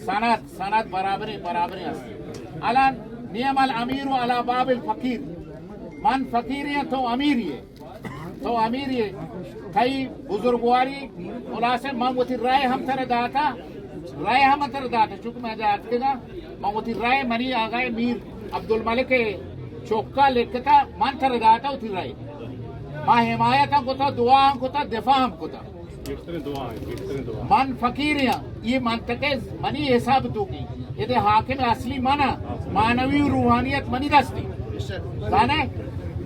सनद सनद बराबरी अलान नियम अल अमीर अला बाबिल फकीर मन फकीर तो अमीर ये कई बुजुर्गवारी खुलासे मामूती राय हम तरह दाता चूंकि मैं जाता मामूती राय मनी आ गए मीर अब्दुल मलिक चौका लिखता मन तरह दाता उठी राय माँ हिमायत को था दुआ को था दिफा को था मन फकीर ये मनतके मनी हिसाब तो की ये हाकिम असली मना मानवी रूहानियत मनी दस्ती जाने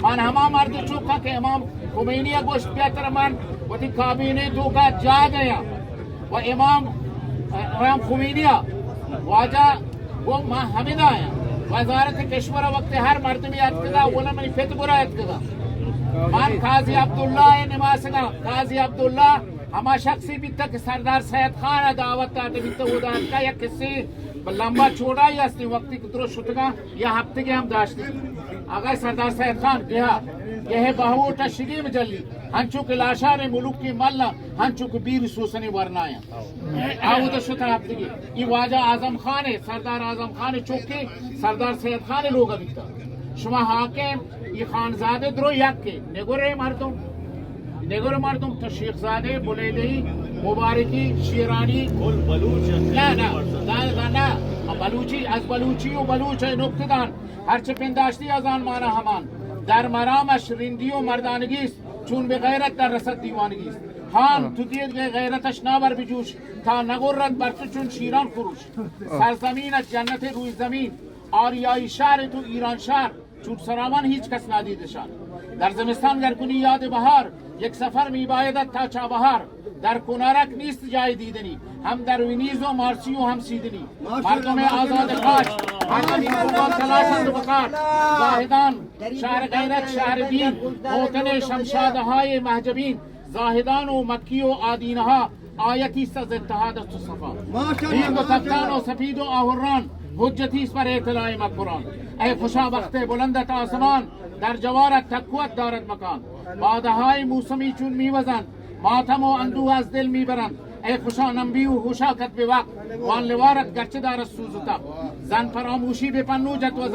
मन हमा मर्द चौका के इमाम खुमैनिया गोश्त बेहतर मन वही काबीने दो का जा गया वो इमाम खुमैनिया वाजा वो माँ हमिदा आया वजारत केशवर वक्त हर मर्द में याद कदा वो ना मनी फित बुरा याद कदा मान काजी अब्दुल्ला निमासगा काजी अब्दुल्ला हमा शख्सी भी तक सरदार सैयद खान दावत आते भी तो उदार का या किसी लंबा छोड़ा या अस्ती वक्त की तरह शुतगा या हफ्ते के हम दाश्ती अगर सरदार सैयद खान गया यह बहुटा शिरीम जल्ली हंचू के लाशा ने मुल्क की मल्ला हंचू के बीर सूसने वरनाया आओ तो शुता हफ्ते की ये वाजा आजम खान है सरदार आजम खान चौके सरदार सैयद खान लोग अभी तक शुमा हाकिम ये खानजादे द्रो याक के नेगोरे मर्दम तो शेखजादे बुलेदी मुबारकी शिरानी ना बलूची अज बलूची और बलूच नुक्तदान हर चपिंदाश्ती अजान माना हमान दर मराम अशरिंदियों मर्दानगीस चून बेगैरत दर रसद दीवानगीस हान तुदियत गैरत अशनावर बिजूश था नगुर्रत बरसु चून शीरान खुरुश सरजमीन जन्नत रुई जमीन और या इशारे तो ईरान शार चूट सरावन हिच कस नादी दिशान दर जमिस्तान गरकुनी याद बहार एक सफर में इबादत था चा बहार दर कुनारक नीस्त जाय दीदनी हम दर विनीजो मार्सियो हम सीदनी मर्दों में आजाद खाश तलाशंद वकार जाहिदान शहर गैरत शहर दीन मोतने शमशाद हाय महजबीन जाहिदान व मक्कियो आदीनहा आयती सज इत्तेहाद सफा दीन तफ्तान व सफीद व आहुरान हुज्जती पर इतलाए मकुरान ऐ खुशा वक्त बुलंदत आसमान दर जवारत तकवत दारत मकान बादहाय मौसमी चुन मी वजन मातम व अंदू आज दिल मी बरन ऐ खुशा नंबी हुशा कत बेवक्त वान लिवारत गच्चदार सूजुता जन फरामोशी बेपन्नू जत वजन